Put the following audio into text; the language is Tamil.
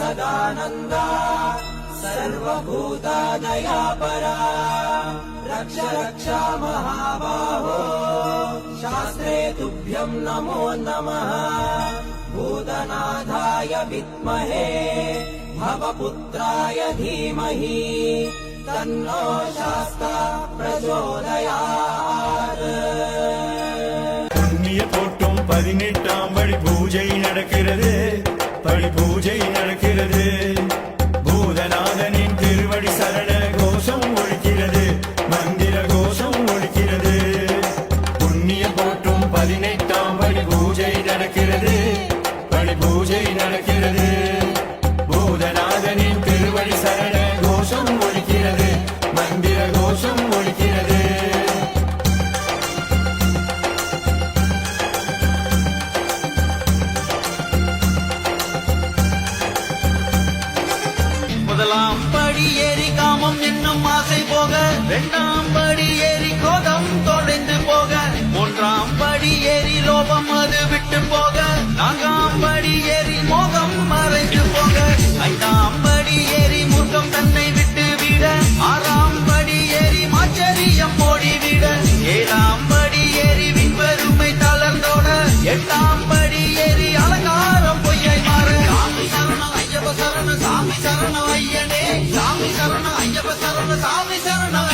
सदानन्दा सर्वभूतादयापरा रक्ष रक्ष महाबाहो शास्त्रे तुभ्यं नमो नमः भूतनाथाय विद्महे भवपुत्राय धीमहि तन्नो शास्ता प्रचोदयात् புண்ணிய போட்டும் 18ஆம் படி பூஜை நடக்கிறது படி பூஜை நடக்கிறது பூதநாதனின் திருவடி சரண கோஷம் ஒலிக்கிறது மந்திர கோஷம் ஒலிக்கிறது புண்ணிய போட்டும் 18ஆம் படி பூஜை நடக்கிறது படி பூஜை நடக்கிறது பூதநாதனின் திருவடி சரண கோஷம் ஒலிக்கிறது மந்திர கோஷம் ஒலிக்கிறது முதலாம் படி ஏறி காமம் என்னும் ஆசை போக, இரண்டாம் படி ஏறி கோபம் தொலைந்து போக, மூன்றாம் படி ஏறி லோபம் அது விட்டு போக, நான்காம் படி ஏறி மோகம் மறைந்து போக, ஐந்தாம் படி ஏறி மூர்க்கம் தன்னை விட்டு விட, ஆறாம் படி ஏறி ஆச்சரியம் ஓடிவிட, ஏழாம் படி ஏறி விண்பெருமை தளர்ந்தோட, எட்டாம் படி ஏறி அலங்காரம் பொய்யை மாற, சாமி சரணம் ஐயப்ப சரணம் சாமி சரணம் ஐயனே, சாமி சரணம் ஐயப்ப சரணம் சாமி சரணம்